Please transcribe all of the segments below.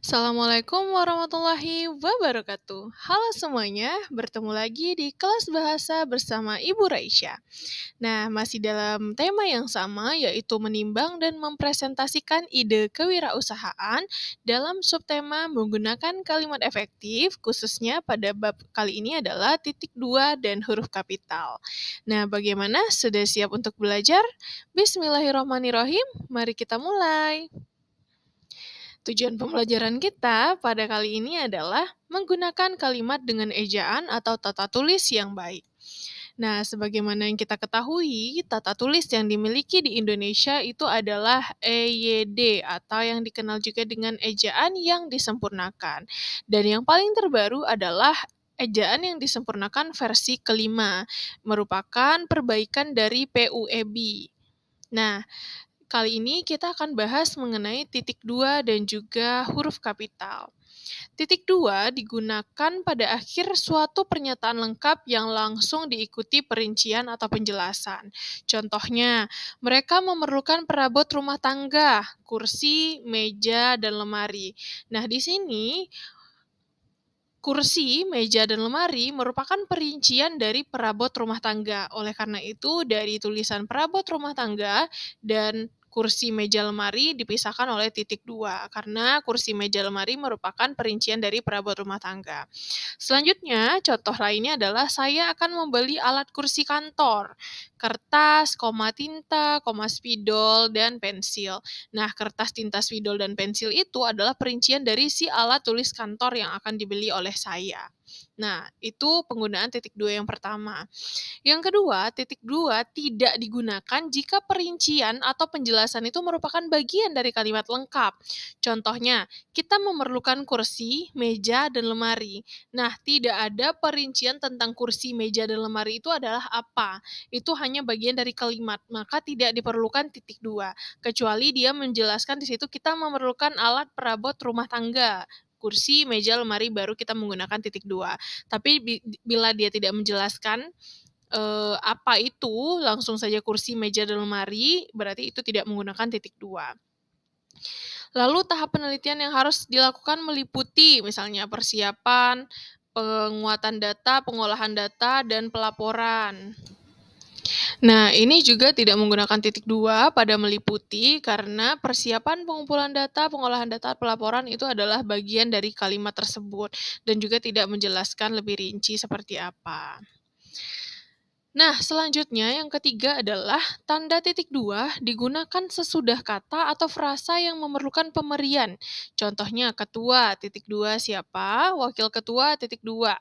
Assalamualaikum warahmatullahi wabarakatuh. Halo semuanya, bertemu lagi di kelas bahasa bersama Ibu Raisya. Nah, masih dalam tema yang sama, yaitu menimbang dan mempresentasikan ide kewirausahaan dalam subtema menggunakan kalimat efektif, khususnya pada bab kali ini adalah titik dua dan huruf kapital. Nah, bagaimana? Sudah siap untuk belajar? Bismillahirrahmanirrahim, mari kita mulai. Tujuan pembelajaran kita pada kali ini adalah menggunakan kalimat dengan ejaan atau tata tulis yang baik. Nah, sebagaimana yang kita ketahui, tata tulis yang dimiliki di Indonesia itu adalah EYD atau yang dikenal juga dengan ejaan yang disempurnakan. Dan yang paling terbaru adalah ejaan yang disempurnakan versi kelima, merupakan perbaikan dari PUEB. Nah, kali ini kita akan bahas mengenai titik dua dan juga huruf kapital. Titik dua digunakan pada akhir suatu pernyataan lengkap yang langsung diikuti perincian atau penjelasan. Contohnya, mereka memerlukan perabot rumah tangga, kursi, meja, dan lemari. Nah, di sini kursi, meja, dan lemari merupakan perincian dari perabot rumah tangga. Oleh karena itu, dari tulisan perabot rumah tangga dan kursi, meja, lemari dipisahkan oleh titik dua, karena kursi, meja, lemari merupakan perincian dari perabot rumah tangga. Selanjutnya, contoh lainnya adalah saya akan membeli alat kursi kantor, kertas, tinta, spidol, dan pensil. Nah, kertas, tinta, spidol, dan pensil itu adalah perincian dari si alat tulis kantor yang akan dibeli oleh saya. Nah, itu penggunaan titik dua yang pertama. Yang kedua, titik dua tidak digunakan jika perincian atau penjelasan itu merupakan bagian dari kalimat lengkap. Contohnya, kita memerlukan kursi, meja, dan lemari. Nah, tidak ada perincian tentang kursi, meja, dan lemari itu adalah apa. Itu hanya bagian dari kalimat, maka tidak diperlukan titik dua. Kecuali dia menjelaskan di situ kita memerlukan alat perabot rumah tangga, kursi, meja, lemari, baru kita menggunakan titik dua. Tapi bila dia tidak menjelaskan apa itu, langsung saja kursi, meja, dan lemari, berarti itu tidak menggunakan titik dua. Lalu tahap penelitian yang harus dilakukan meliputi misalnya persiapan, penguatan data, pengolahan data, dan pelaporan. Nah, ini juga tidak menggunakan titik dua pada meliputi karena persiapan pengumpulan data, pengolahan data, pelaporan itu adalah bagian dari kalimat tersebut dan juga tidak menjelaskan lebih rinci seperti apa. Nah, selanjutnya yang ketiga adalah tanda titik dua digunakan sesudah kata atau frasa yang memerlukan pemberian. Contohnya ketua titik dua siapa, wakil ketua titik dua,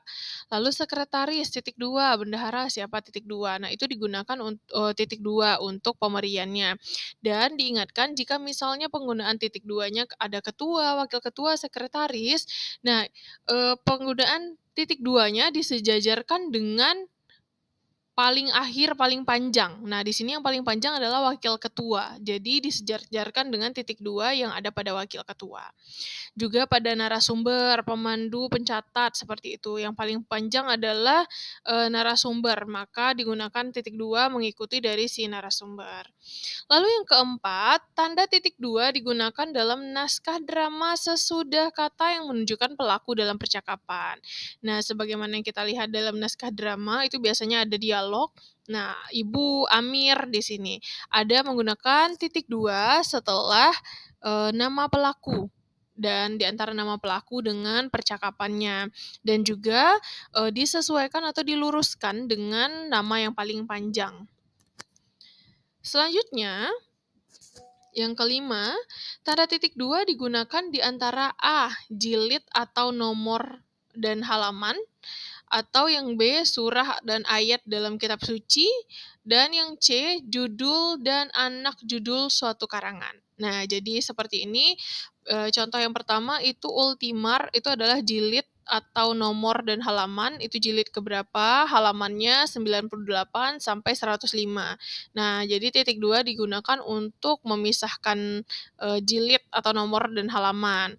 lalu sekretaris titik dua, bendahara siapa titik dua. Nah, itu digunakan titik dua untuk pemberiannya. Dan diingatkan jika misalnya penggunaan titik duanya ada ketua, wakil ketua, sekretaris, nah penggunaan titik duanya disejajarkan dengan paling akhir, paling panjang. Nah, di sini yang paling panjang adalah wakil ketua. Jadi disejajarkan dengan titik dua yang ada pada wakil ketua. Juga pada narasumber, pemandu, pencatat, seperti itu. Yang paling panjang adalah narasumber, maka digunakan titik dua mengikuti dari si narasumber. Lalu yang keempat, tanda titik dua digunakan dalam naskah drama sesudah kata yang menunjukkan pelaku dalam percakapan. Nah, sebagaimana yang kita lihat dalam naskah drama, itu biasanya ada dialog. Nah, Ibu Amir di sini ada menggunakan titik dua setelah nama pelaku dan di antara nama pelaku dengan percakapannya, dan juga disesuaikan atau diluruskan dengan nama yang paling panjang. Selanjutnya, yang kelima, tanda titik dua digunakan di antara A, jilid atau nomor dan halaman, atau yang B, surah dan ayat dalam kitab suci, dan yang C, judul dan anak judul suatu karangan. Nah, jadi seperti ini. Contoh yang pertama itu Ultimar, itu adalah jilid atau nomor dan halaman, itu jilid keberapa, halamannya 98 sampai 105. Nah, jadi titik 2 digunakan untuk memisahkan jilid atau nomor dan halaman.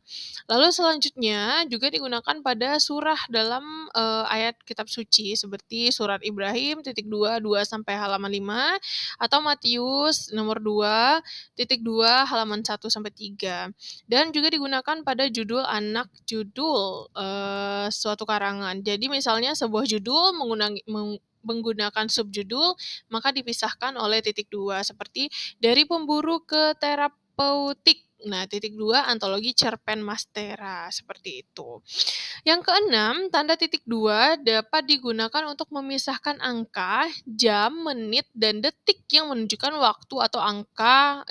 Lalu selanjutnya juga digunakan pada surah dalam ayat kitab suci seperti surat Ibrahim titik 2 sampai halaman 5 atau Matius nomor 2 titik 2 halaman 1 sampai 3. Dan juga digunakan pada judul anak judul suatu karangan. Jadi misalnya sebuah judul menggunakan subjudul, maka dipisahkan oleh titik 2 seperti dari pemburu ke terapeutik. Nah, titik 2 antologi cerpen Mastera seperti itu. Yang keenam, tanda titik 2 dapat digunakan untuk memisahkan angka, jam, menit, dan detik yang menunjukkan waktu atau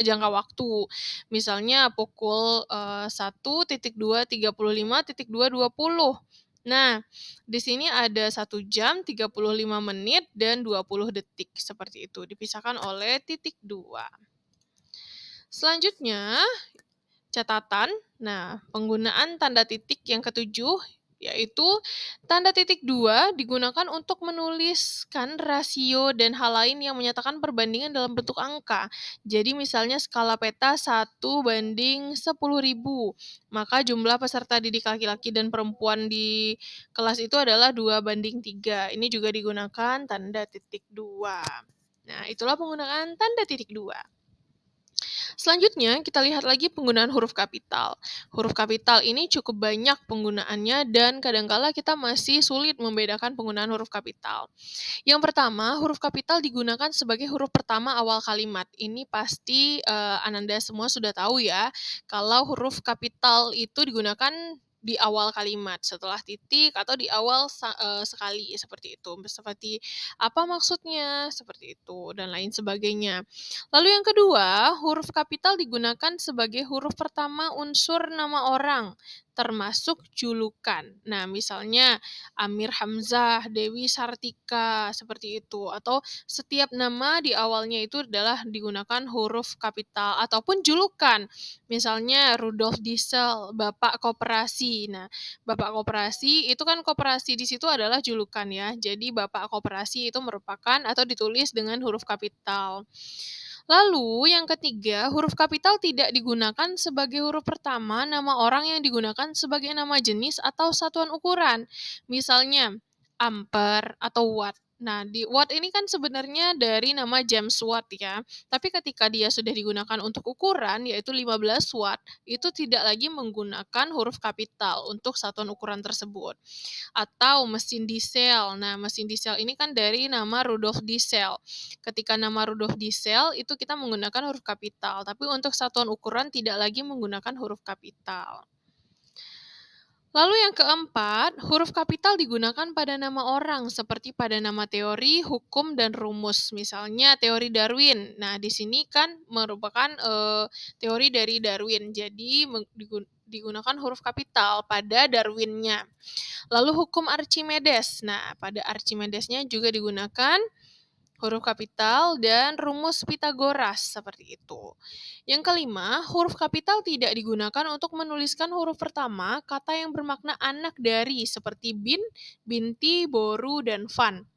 jangka waktu. Misalnya pukul 1.2.35.220. Nah, di sini ada 1 jam, 35 menit, dan 20 detik. Seperti itu, dipisahkan oleh titik 2. Selanjutnya, catatan. Nah, penggunaan tanda titik yang ketujuh yaitu tanda titik 2 digunakan untuk menuliskan rasio dan hal lain yang menyatakan perbandingan dalam bentuk angka. Jadi misalnya skala peta 1:10.000, maka jumlah peserta didik laki-laki dan perempuan di kelas itu adalah 2:3. Ini juga digunakan tanda titik 2. Nah, itulah penggunaan tanda titik 2. Selanjutnya, kita lihat lagi penggunaan huruf kapital. Huruf kapital ini cukup banyak penggunaannya dan kadangkala kita masih sulit membedakan penggunaan huruf kapital. Yang pertama, huruf kapital digunakan sebagai huruf pertama awal kalimat. Ini pasti Ananda semua sudah tahu ya, kalau huruf kapital itu digunakan di awal kalimat, setelah titik atau di awal sekali, seperti itu. Seperti apa maksudnya, seperti itu, dan lain sebagainya. Lalu yang kedua, huruf kapital digunakan sebagai huruf pertama unsur nama orang, termasuk julukan. Nah, misalnya Amir Hamzah, Dewi Sartika, seperti itu. Atau setiap nama di awalnya itu adalah digunakan huruf kapital ataupun julukan. Misalnya Rudolf Diesel, Bapak Koperasi. Nah, Bapak Koperasi itu kan koperasi di situ adalah julukan ya. Jadi Bapak Koperasi itu merupakan atau ditulis dengan huruf kapital. Lalu yang ketiga, huruf kapital tidak digunakan sebagai huruf pertama nama orang yang digunakan sebagai nama jenis atau satuan ukuran. Misalnya, ampere atau watt. Nah, di watt ini kan sebenarnya dari nama James Watt ya. Tapi ketika dia sudah digunakan untuk ukuran, yaitu 15 watt, itu tidak lagi menggunakan huruf kapital untuk satuan ukuran tersebut. Atau mesin diesel. Nah, mesin diesel ini kan dari nama Rudolf Diesel. Ketika nama Rudolf Diesel itu kita menggunakan huruf kapital, tapi untuk satuan ukuran tidak lagi menggunakan huruf kapital. Lalu yang keempat, huruf kapital digunakan pada nama orang seperti pada nama teori, hukum, dan rumus. Misalnya teori Darwin. Nah, di sini kan merupakan teori dari Darwin. Jadi digunakan huruf kapital pada Darwinnya. Lalu hukum Archimedes. Nah, pada Archimedesnya juga digunakan huruf kapital dan rumus Pitagoras seperti itu. Yang kelima, huruf kapital tidak digunakan untuk menuliskan huruf pertama kata yang bermakna anak dari seperti bin, binti, boru, dan van.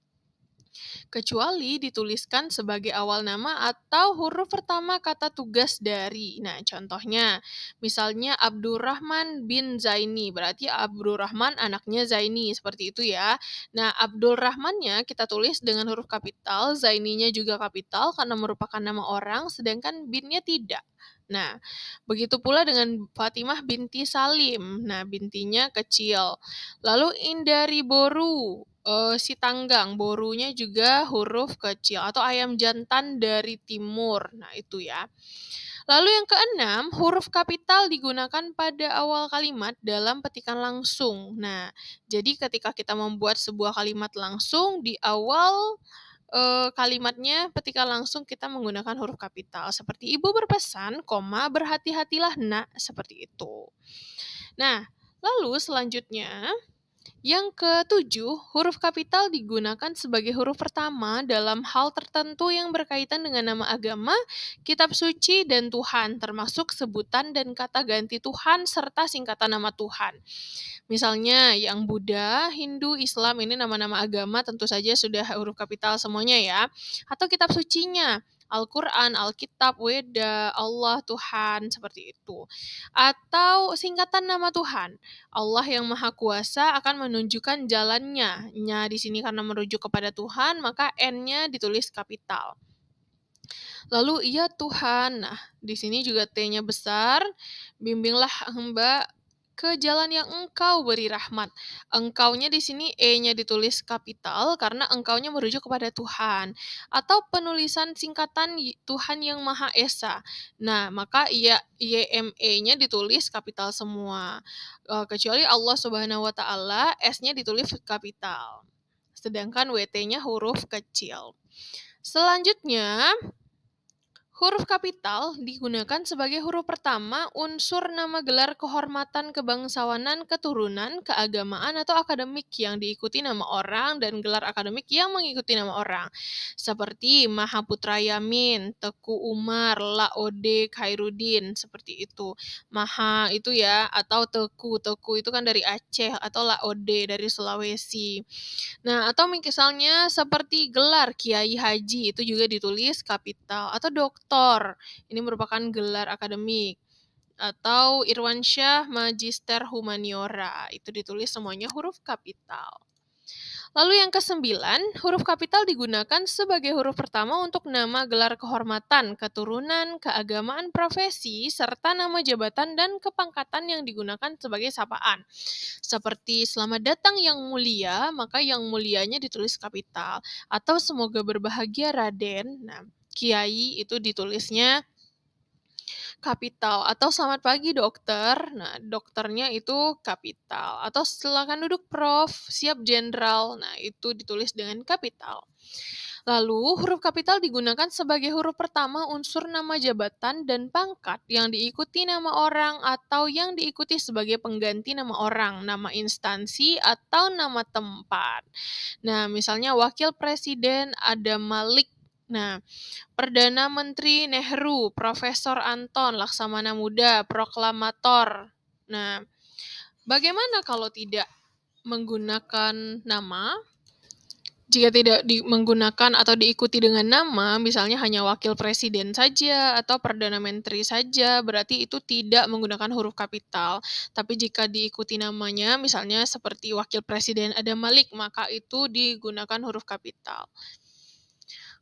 Kecuali dituliskan sebagai awal nama atau huruf pertama kata tugas dari. Nah, contohnya, misalnya Abdurrahman bin Zaini, berarti Abdurrahman anaknya Zaini, seperti itu ya. Nah, Abdul Rahmannya kita tulis dengan huruf kapital, Zaininya juga kapital karena merupakan nama orang, sedangkan binnya tidak. Nah, begitu pula dengan Fatimah binti Salim. Nah, bintinya kecil. Lalu Indari Boru, si tanggang, borunya juga huruf kecil atau ayam jantan dari timur. Nah, itu ya. Lalu yang keenam, huruf kapital digunakan pada awal kalimat dalam petikan langsung. Nah, jadi ketika kita membuat sebuah kalimat langsung di awal kalimatnya petikan langsung kita menggunakan huruf kapital. Seperti ibu berpesan, koma, berhati-hatilah nak, seperti itu. Nah, lalu selanjutnya Yang ketujuh, huruf kapital digunakan sebagai huruf pertama dalam hal tertentu yang berkaitan dengan nama agama, kitab suci, dan Tuhan, termasuk sebutan dan kata ganti Tuhan serta singkatan nama Tuhan. Misalnya yang Buddha, Hindu, Islam ini nama-nama agama tentu saja sudah huruf kapital semuanya ya. Atau kitab sucinya, Al-Quran, Alkitab, Weda, Allah, Tuhan, seperti itu. Atau singkatan nama Tuhan, Allah yang Maha Kuasa akan menunjukkan jalannya. Nya di sini karena merujuk kepada Tuhan, maka N-nya ditulis kapital. Lalu iya Tuhan. Nah, di sini juga T-nya besar. Bimbinglah hamba ke jalan yang Engkau beri rahmat. Engkaunya di sini E-nya ditulis kapital karena engkaunya merujuk kepada Tuhan. Atau penulisan singkatan Tuhan yang Maha Esa. Nah, maka YME-nya ditulis kapital semua. Kecuali Allah Subhanahu wa taala, S-nya ditulis kapital. Sedangkan WT-nya huruf kecil. Selanjutnya, huruf kapital digunakan sebagai huruf pertama unsur nama gelar kehormatan kebangsawanan, keturunan, keagamaan, atau akademik yang diikuti nama orang dan gelar akademik yang mengikuti nama orang. Seperti Mahaputra Yamin, Teku Umar, Laode Khairuddin, seperti itu. Maha itu ya, atau Teku. Teku itu kan dari Aceh, atau Laode dari Sulawesi. Nah, atau misalnya seperti gelar Kiai Haji itu juga ditulis kapital, atau doktor, ini merupakan gelar akademik, atau Irwansyah Magister Humaniora, itu ditulis semuanya huruf kapital. Lalu yang kesembilan, huruf kapital digunakan sebagai huruf pertama untuk nama gelar kehormatan, keturunan, keagamaan, profesi, serta nama jabatan dan kepangkatan yang digunakan sebagai sapaan. Seperti selamat datang yang mulia, maka yang mulianya ditulis kapital. Atau semoga berbahagia Raden, nah Kiai itu ditulisnya kapital. Atau selamat pagi dokter, nah dokternya itu kapital. Atau silakan duduk prof, siap jenderal, nah itu ditulis dengan kapital. Lalu, huruf kapital digunakan sebagai huruf pertama unsur nama jabatan dan pangkat yang diikuti nama orang atau yang diikuti sebagai pengganti nama orang, nama instansi, atau nama tempat. Nah, misalnya Wakil Presiden Adam Malik. Nah, Perdana Menteri Nehru, Profesor Anton, Laksamana Muda, Proklamator. Nah, bagaimana kalau tidak menggunakan nama? Jika tidak menggunakan atau diikuti dengan nama, misalnya hanya wakil presiden saja atau perdana menteri saja, berarti itu tidak menggunakan huruf kapital. Tapi jika diikuti namanya, misalnya seperti wakil presiden Adam Malik, maka itu digunakan huruf kapital.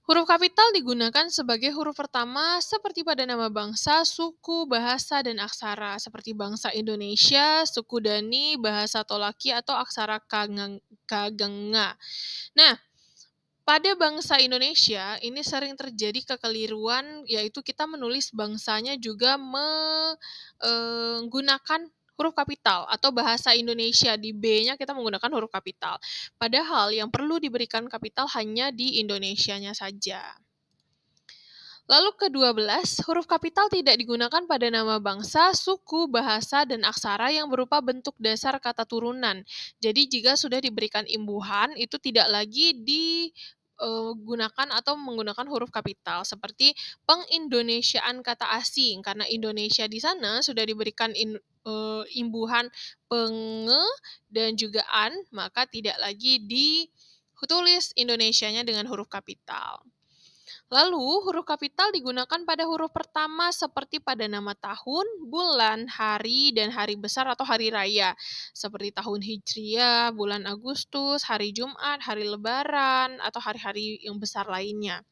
Huruf kapital digunakan sebagai huruf pertama seperti pada nama bangsa, suku, bahasa, dan aksara, seperti bangsa Indonesia, suku Dani, bahasa Tolaki, atau aksara Kaganga. Nah, pada bangsa Indonesia, ini sering terjadi kekeliruan, yaitu kita menulis bangsanya juga menggunakan huruf kapital, atau bahasa Indonesia di B-nya kita menggunakan huruf kapital. Padahal yang perlu diberikan kapital hanya di Indonesianya saja. Lalu ke-12, huruf kapital tidak digunakan pada nama bangsa, suku, bahasa, dan aksara yang berupa bentuk dasar kata turunan. Jadi jika sudah diberikan imbuhan, itu tidak lagi digunakan atau menggunakan huruf kapital. Seperti pengindonesiaan kata asing, karena Indonesia di sana sudah diberikan imbuhan penge dan juga an, maka tidak lagi ditulis Indonesianya dengan huruf kapital. Lalu, huruf kapital digunakan pada huruf pertama seperti pada nama tahun, bulan, hari, dan hari besar atau hari raya. Seperti tahun Hijriah, bulan Agustus, hari Jumat, hari Lebaran, atau hari-hari yang besar lainnya.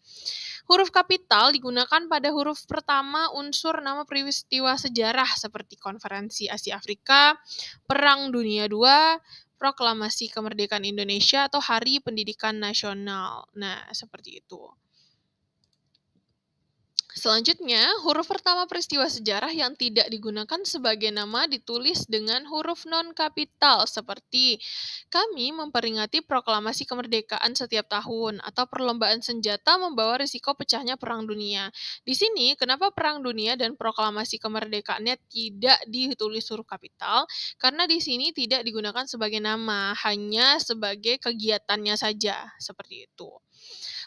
Huruf kapital digunakan pada huruf pertama unsur nama peristiwa sejarah seperti Konferensi Asia Afrika, Perang Dunia II, Proklamasi Kemerdekaan Indonesia, atau Hari Pendidikan Nasional. Nah, seperti itu. Selanjutnya, huruf pertama peristiwa sejarah yang tidak digunakan sebagai nama ditulis dengan huruf non-kapital seperti kami memperingati proklamasi kemerdekaan setiap tahun atau perlombaan senjata membawa risiko pecahnya perang dunia. Di sini, kenapa perang dunia dan proklamasi kemerdekaannya tidak ditulis huruf kapital? Karena di sini tidak digunakan sebagai nama, hanya sebagai kegiatannya saja, seperti itu.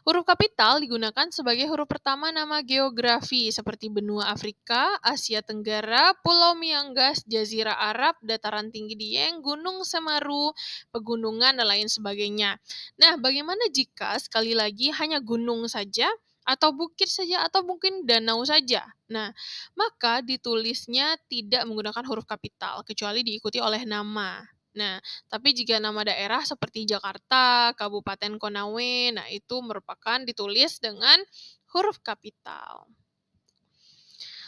Huruf kapital digunakan sebagai huruf pertama nama geografi seperti benua Afrika, Asia Tenggara, Pulau Miangas, Jazirah Arab, dataran tinggi Dieng, Gunung Semeru, pegunungan, dan lain sebagainya. Nah, bagaimana jika sekali lagi hanya gunung saja, atau bukit saja, atau mungkin danau saja? Nah, maka ditulisnya tidak menggunakan huruf kapital, kecuali diikuti oleh nama. Nah, tapi jika nama daerah seperti Jakarta, Kabupaten Konawe, nah itu merupakan ditulis dengan huruf kapital.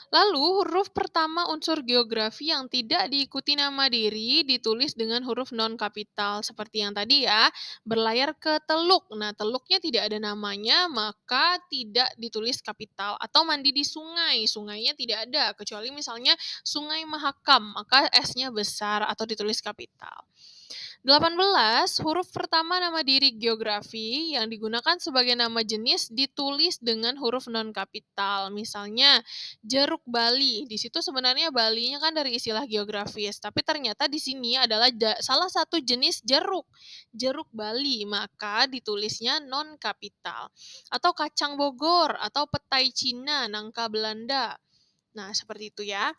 Lalu, huruf pertama unsur geografi yang tidak diikuti nama diri ditulis dengan huruf non-kapital. Seperti yang tadi ya, berlayar ke Teluk. Nah, Teluknya tidak ada namanya, maka tidak ditulis kapital. Atau mandi di sungai, sungainya tidak ada. Kecuali misalnya Sungai Mahakam, maka S-nya besar atau ditulis kapital. 18. Huruf pertama nama diri geografi yang digunakan sebagai nama jenis ditulis dengan huruf non-kapital. Misalnya, jeruk Bali. Di situ sebenarnya Balinya kan dari istilah geografis, tapi ternyata di sini adalah salah satu jenis jeruk, jeruk Bali, maka ditulisnya non-kapital. Atau kacang Bogor, atau petai Cina, nangka Belanda. Nah, seperti itu ya.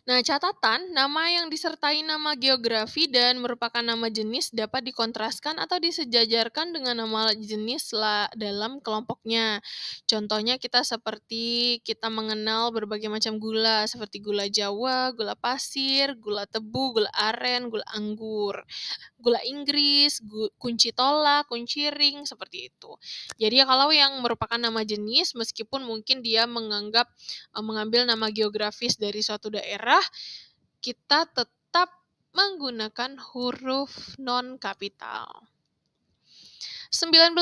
Nah, catatan, nama yang disertai nama geografi dan merupakan nama jenis dapat dikontraskan atau disejajarkan dengan nama jenis dalam kelompoknya. Contohnya kita mengenal berbagai macam gula, seperti gula Jawa, gula pasir, gula tebu, gula aren, gula anggur, gula Inggris, kunci tolak, kunci ring, seperti itu. Jadi kalau yang merupakan nama jenis, meskipun mungkin dia mengambil nama geografis dari suatu daerah, kita tetap menggunakan huruf non-kapital. 19.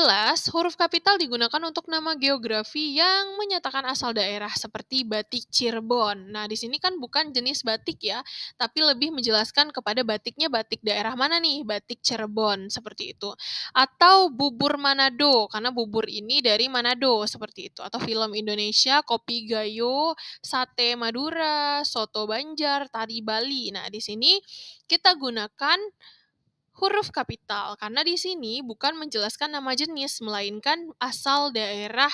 Huruf kapital digunakan untuk nama geografi yang menyatakan asal daerah seperti batik Cirebon. Nah, di sini kan bukan jenis batik ya, tapi lebih menjelaskan kepada batiknya batik daerah mana nih, batik Cirebon, seperti itu. Atau bubur Manado, karena bubur ini dari Manado, seperti itu. Atau film Indonesia, kopi Gayo, sate Madura, soto Banjar, tari Bali. Nah, di sini kita gunakan huruf kapital karena di sini bukan menjelaskan nama jenis melainkan asal daerah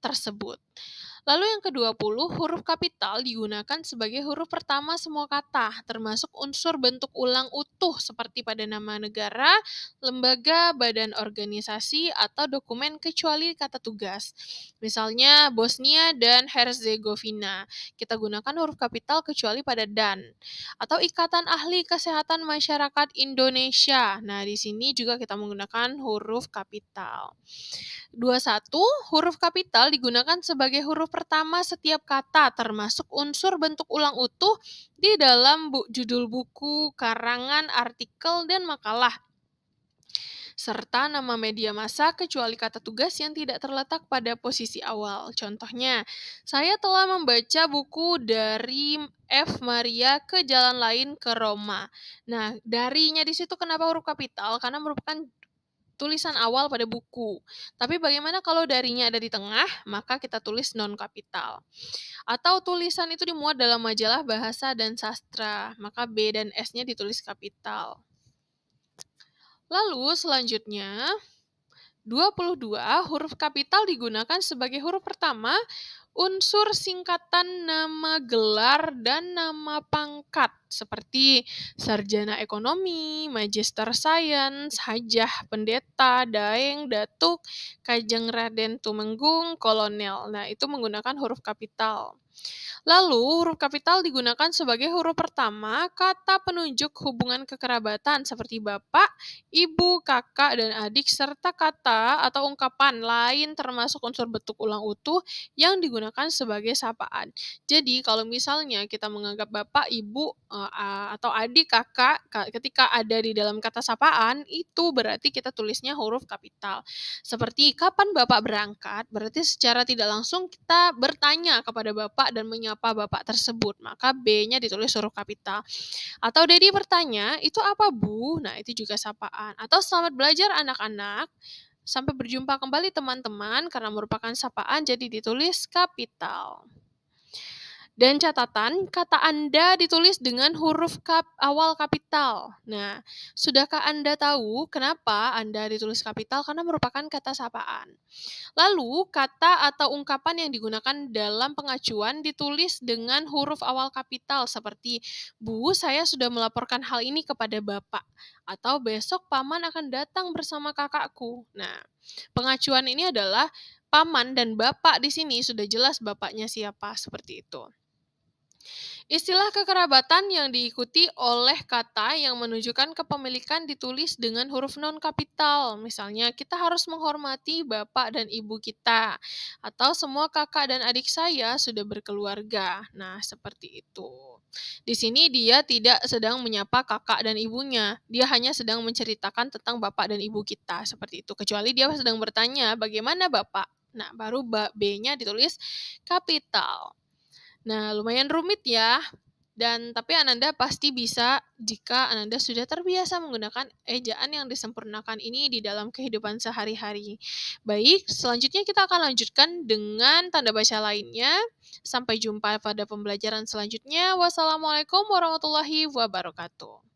tersebut. Lalu yang ke-20, huruf kapital digunakan sebagai huruf pertama semua kata, termasuk unsur bentuk ulang utuh seperti pada nama negara, lembaga, badan organisasi, atau dokumen kecuali kata tugas. Misalnya Bosnia dan Herzegovina, kita gunakan huruf kapital kecuali pada dan. Atau Ikatan Ahli Kesehatan Masyarakat Indonesia. Nah, di sini juga kita menggunakan huruf kapital. 21. Huruf kapital digunakan sebagai huruf pertama setiap kata, termasuk unsur bentuk ulang utuh di dalam judul buku, karangan, artikel, dan makalah. Serta nama media massa kecuali kata tugas yang tidak terletak pada posisi awal. Contohnya, saya telah membaca buku dari F. Maria ke Jalan Lain ke Roma. Nah, darinya di situ kenapa huruf kapital? Karena merupakan tulisan awal pada buku. Tapi bagaimana kalau darinya ada di tengah, maka kita tulis non-kapital. Atau tulisan itu dimuat dalam majalah bahasa dan sastra, maka B dan S-nya ditulis kapital. Lalu selanjutnya, 22, huruf kapital digunakan sebagai huruf pertama unsur singkatan nama gelar dan nama pangkat seperti sarjana ekonomi, magister sains, hajah, pendeta, daeng, datuk, kajeng raden tumenggung, kolonel. Nah, itu menggunakan huruf kapital. Lalu, huruf kapital digunakan sebagai huruf pertama kata penunjuk hubungan kekerabatan seperti bapak, ibu, kakak, dan adik, serta kata atau ungkapan lain termasuk unsur bentuk ulang utuh yang digunakan sebagai sapaan. Jadi, kalau misalnya kita menganggap bapak, ibu, atau adik, kakak, ketika ada di dalam kata sapaan, itu berarti kita tulisnya huruf kapital. Seperti kapan Bapak berangkat, berarti secara tidak langsung kita bertanya kepada Bapak dan menyapa Bapak tersebut, maka B-nya ditulis huruf kapital. Atau Dedi bertanya, "Itu apa, Bu?" Nah, itu juga sapaan. Atau selamat belajar anak-anak, sampai berjumpa kembali teman-teman, karena merupakan sapaan jadi ditulis kapital. Dan catatan, kata Anda ditulis dengan huruf awal kapital. Nah, sudahkah Anda tahu kenapa Anda ditulis kapital? Karena merupakan kata sapaan. Lalu, kata atau ungkapan yang digunakan dalam pengacuan ditulis dengan huruf awal kapital seperti, "Bu, saya sudah melaporkan hal ini kepada Bapak." Atau, "Besok Paman akan datang bersama kakakku." Nah, pengacuan ini adalah Paman dan Bapak di sini sudah jelas bapaknya siapa, seperti itu. Istilah kekerabatan yang diikuti oleh kata yang menunjukkan kepemilikan ditulis dengan huruf non-kapital. Misalnya, kita harus menghormati bapak dan ibu kita. Atau semua kakak dan adik saya sudah berkeluarga. Nah, seperti itu. Di sini dia tidak sedang menyapa kakak dan ibunya. Dia hanya sedang menceritakan tentang bapak dan ibu kita. Seperti itu. Kecuali dia sedang bertanya, bagaimana bapak? Nah, baru B-nya ditulis kapital. Nah, lumayan rumit ya. Tapi Ananda pasti bisa jika Ananda sudah terbiasa menggunakan ejaan yang disempurnakan ini di dalam kehidupan sehari-hari. Baik, selanjutnya kita akan lanjutkan dengan tanda baca lainnya. Sampai jumpa pada pembelajaran selanjutnya. Wassalamualaikum warahmatullahi wabarakatuh.